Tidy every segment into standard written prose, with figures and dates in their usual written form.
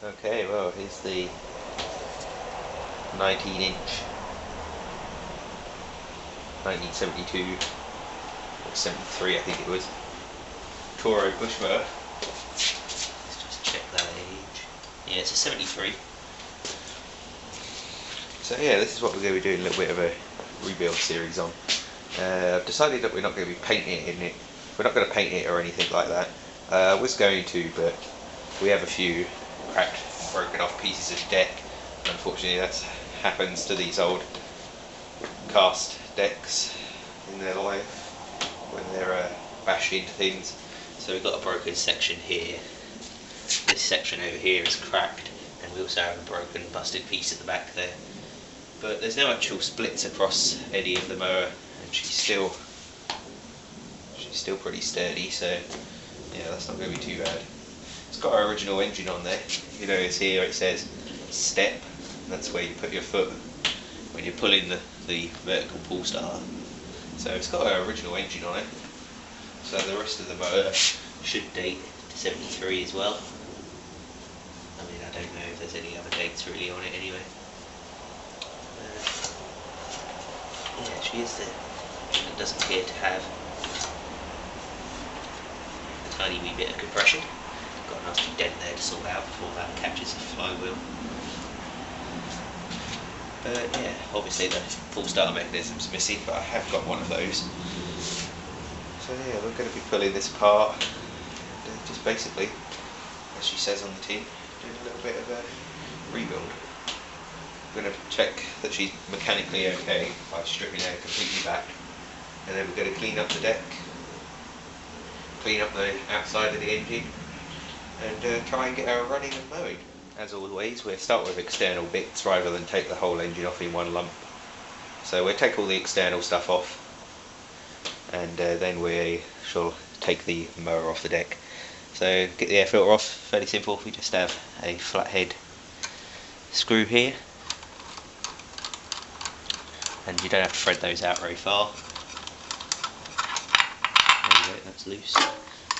Okay, well, here's the 19-inch 1972 or 73, I think it was, Toro bush mower. Let's just check that age. Yeah, it's a 73. So yeah, this is what we're going to be doing a little bit of a rebuild series on. I've decided that we're not going to be painting it. We're not going to paint it or anything like that. I was going to, but we have a few cracked, broken off pieces of deck. Unfortunately, that happens to these old cast decks in their life when they're bashed into things. So we've got a broken section here. This section over here is cracked, and we also have a broken, busted piece at the back there. But there's no actual splits across any of the mower, and she's still pretty sturdy. So yeah, that's not going to be too bad. It's got our original engine on there. You notice here it says step. That's where you put your foot when you're pulling the vertical pull start. So it's got our original engine on it. So the rest of the motor should date to 73 as well. I mean, I don't know if there's any other dates really on it anyway. Yeah, she is there. It doesn't appear to have a tiny wee bit of compression. Got a nasty dent there to sort out before that catches the flywheel. But yeah, obviously the full starter mechanism's missing, but I have got one of those. So yeah, we're going to be pulling this apart, and just basically, as she says on the tin, doing a little bit of a rebuild. We're going to check that she's mechanically okay by stripping her completely back, and then we're going to clean up the deck, clean up the outside of the engine, and try and get her running and mowing. As always, we'll start with external bits rather than take the whole engine off in one lump. So we'll take all the external stuff off, and then we shall take the mower off the deck. So get the air filter off, fairly simple. We just have a flathead screw here, and you don't have to thread those out very far. There you go, that's loose.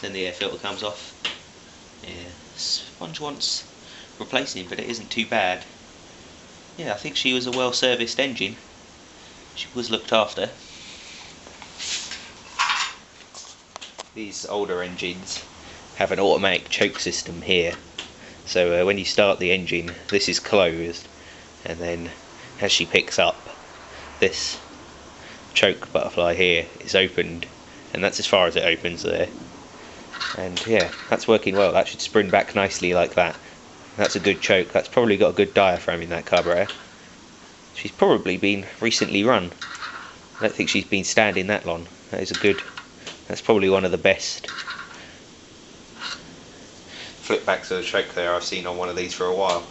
Then the air filter comes off. Yeah, sponge wants replacing, but it isn't too bad. Yeah, I think she was a well serviced engine. She was looked after. These older engines have an automatic choke system here, so when you start the engine, this is closed, and then as she picks up, this choke butterfly here is opened, and that's as far as it opens there. And yeah, that's working well. That should spring back nicely like that. That's a good choke. That's probably got a good diaphragm in that carburetor. She's probably been recently run. I don't think she's been standing that long. That is a good, that's probably one of the best flip backs of the choke there I've seen on one of these for a while.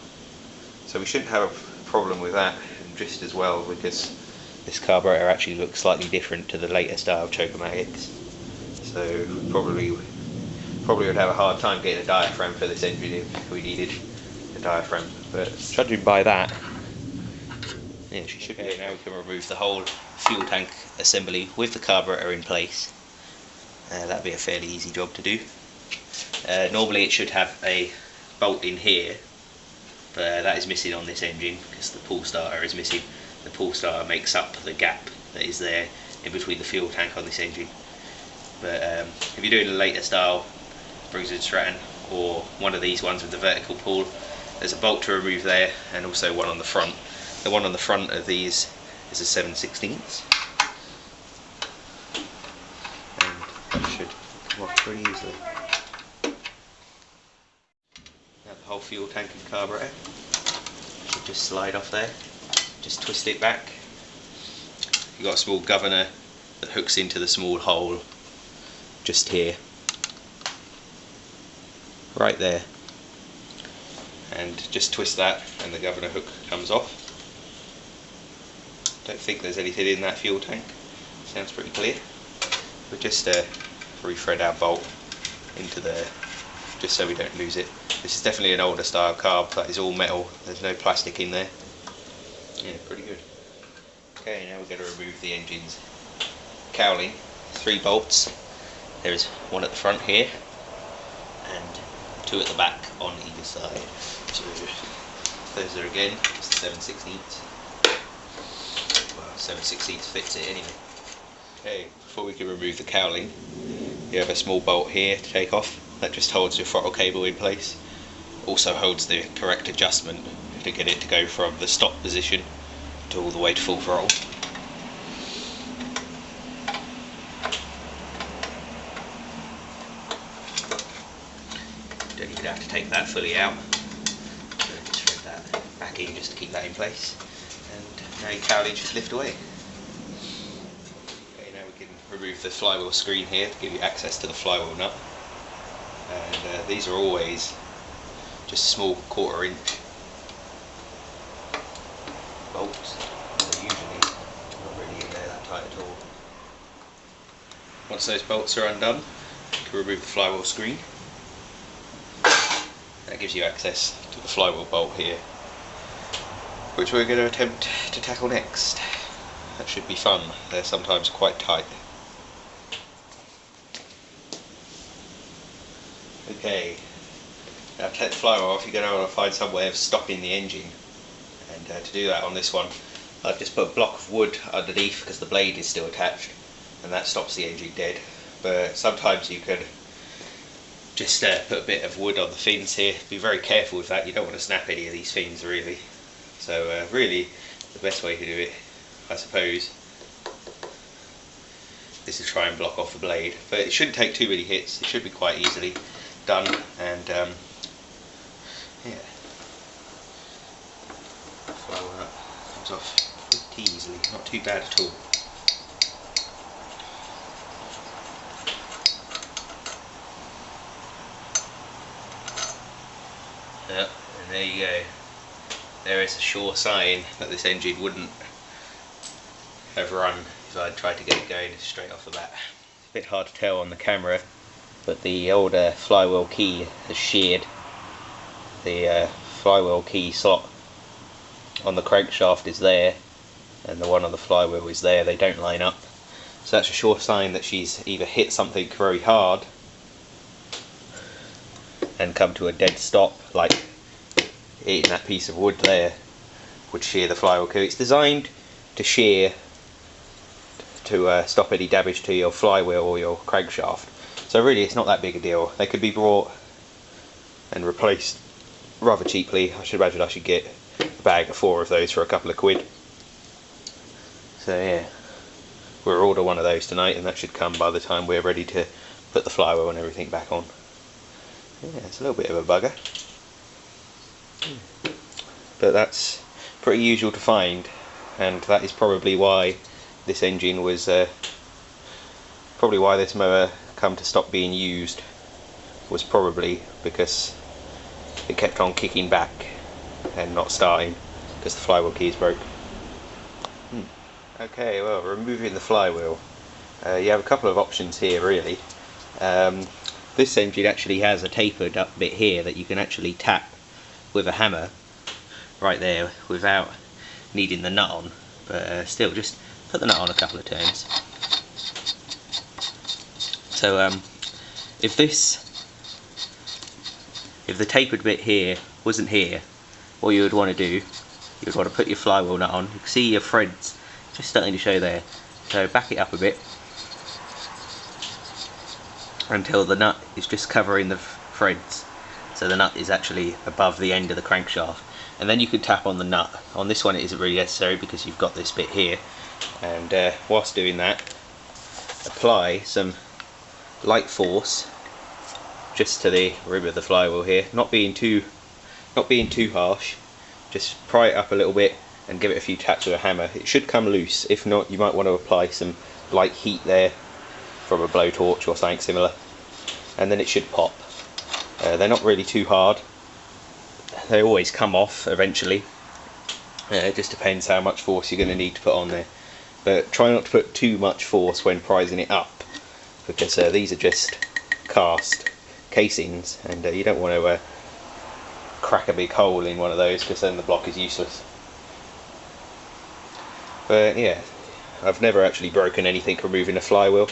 So we shouldn't have a problem with that, and just as well because this carburetor actually looks slightly different to the later style Chokomatics. So probably would have a hard time getting a diaphragm for this engine if we needed a diaphragm. But judging by that, yeah, she should be. Now we can remove the whole fuel tank assembly with the carburetor in place. That'd be a fairly easy job to do. Normally it should have a bolt in here, but that is missing on this engine because the pull starter is missing. The pull starter makes up the gap that is there in between the fuel tank on this engine. But if you're doing a later style Briggs and Stratton or one of these ones with the vertical pull, there's a bolt to remove there, and also one on the front. The one on the front of these is a 7/16, and that should come off pretty easily. Now the whole fuel tank and carburetor should just slide off there. Just twist it back. You've got a small governor that hooks into the small hole just here, right there, and just twist that and the governor hook comes off. Don't think there's anything in that fuel tank, sounds pretty clear. We'll just re-thread our bolt into there just so we don't lose it. This is definitely an older style carb, that is all metal, there's no plastic in there. Yeah, pretty good. Okay, now we're going to remove the engine's cowling. 3 bolts. There's one at the front here, and two at the back on either side. So those are again 7/16. Well, 7/16 fits it anyway. Okay, before we can remove the cowling, you have a small bolt here to take off. That just holds your throttle cable in place. Also holds the correct adjustment to get it to go from the stop position to all the way to full throttle. Don't even have to take that fully out. So just thread that back in just to keep that in place. And now your cowling just lift away. Okay, now we can remove the flywheel screen here to give you access to the flywheel nut. And these are always just small 1/4 inch bolts. They're usually not really in there that tight at all. Once those bolts are undone, you can remove the flywheel screen. That gives you access to the flywheel bolt here, which we're going to attempt to tackle next. That should be fun. They're sometimes quite tight. Okay, now to take the flywheel off, you're going to want to find some way of stopping the engine, and to do that on this one I've just put a block of wood underneath because the blade is still attached, and that stops the engine dead. But sometimes you could just put a bit of wood on the fins here. Be very careful with that, you don't want to snap any of these fins really. So really the best way to do it, I suppose, is to try and block off the blade. But it shouldn't take too many hits, it should be quite easily done, and yeah, flywheel nut comes off pretty easily, not too bad at all. Yep, and there you go. There is a sure sign that this engine wouldn't have run if I'd tried to get it going straight off the bat. It's a bit hard to tell on the camera, but the older flywheel key has sheared. The flywheel key slot on the crankshaft is there, and the one on the flywheel is there. They don't line up, so that's a sure sign that she's either hit something very hard and come to a dead stop, like hitting that piece of wood there would shear the flywheel key. It's designed to shear to stop any damage to your flywheel or your crankshaft, so really it's not that big a deal. They could be brought and replaced rather cheaply. I should imagine I should get a bag of 4 of those for a couple of quid. So yeah, we'll order one of those tonight, and that should come by the time we're ready to put the flywheel and everything back on. Yeah, it's a little bit of a bugger, but that's pretty usual to find, and that is probably why this engine was probably why this mower come to stop being used, was probably because it kept on kicking back and not starting because the flywheel keys broke. Okay, well, removing the flywheel, you have a couple of options here really. This engine actually has a tapered up bit here that you can actually tap with a hammer right there without needing the nut on, but still, just put the nut on a couple of turns. So if the tapered bit here wasn't here, what you would want to do, you would want to put your flywheel nut on. You can see your threads just starting to show there, so back it up a bit until the nut is just covering the threads, so the nut is actually above the end of the crankshaft, and then you can tap on the nut. On this one it isn't really necessary because you've got this bit here, and whilst doing that, apply some light force just to the rim of the flywheel here, not being too harsh. Just pry it up a little bit and give it a few taps with a hammer. It should come loose. If not, you might want to apply some light heat there from a blowtorch or something similar, and then it should pop. They're not really too hard. They always come off eventually. It just depends how much force you're going to need to put on there. But try not to put too much force when prising it up, because these are just cast casings, and you don't want to crack a big hole in one of those, because then the block is useless. But yeah, I've never actually broken anything removing a flywheel,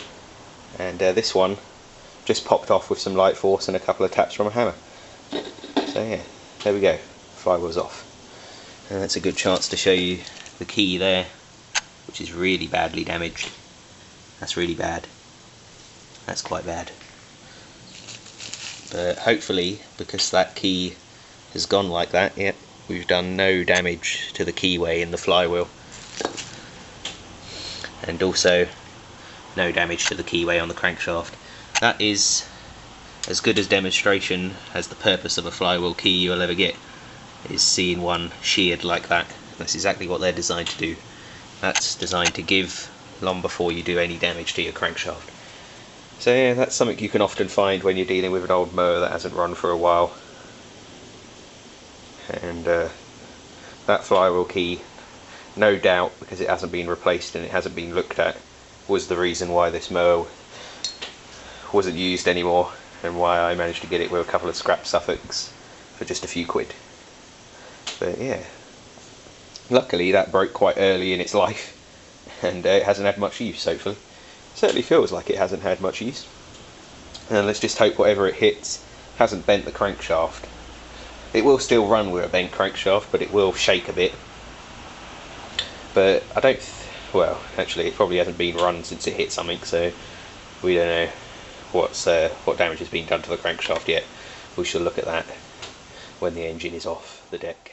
and this one just popped off with some light force and a couple of taps from a hammer. So yeah, there we go, flywheel's off. And that's a good chance to show you the key there, which is really badly damaged. That's really bad. That's quite bad. But hopefully, because that key has gone like that, yep, we've done no damage to the keyway in the flywheel. And also no damage to the keyway on the crankshaft. That is as good as demonstration as the purpose of a flywheel key you'll ever get, is seeing one sheared like that. That's exactly what they're designed to do. That's designed to give long before you do any damage to your crankshaft. So yeah, that's something you can often find when you're dealing with an old mower that hasn't run for a while. And that flywheel key, no doubt, because it hasn't been replaced and it hasn't been looked at, was the reason why this mower wasn't used anymore, and why I managed to get it with a couple of scrap Suffolks for just a few quid. But yeah, luckily that broke quite early in its life, and it hasn't had much use, hopefully. Certainly feels like it hasn't had much use. And let's just hope whatever it hits hasn't bent the crankshaft. It will still run with a bent crankshaft, but it will shake a bit. But I don't, well, actually it probably hasn't been run since it hit something, so we don't know what damage has been done to the crankshaft yet. We shall look at that when the engine is off the deck.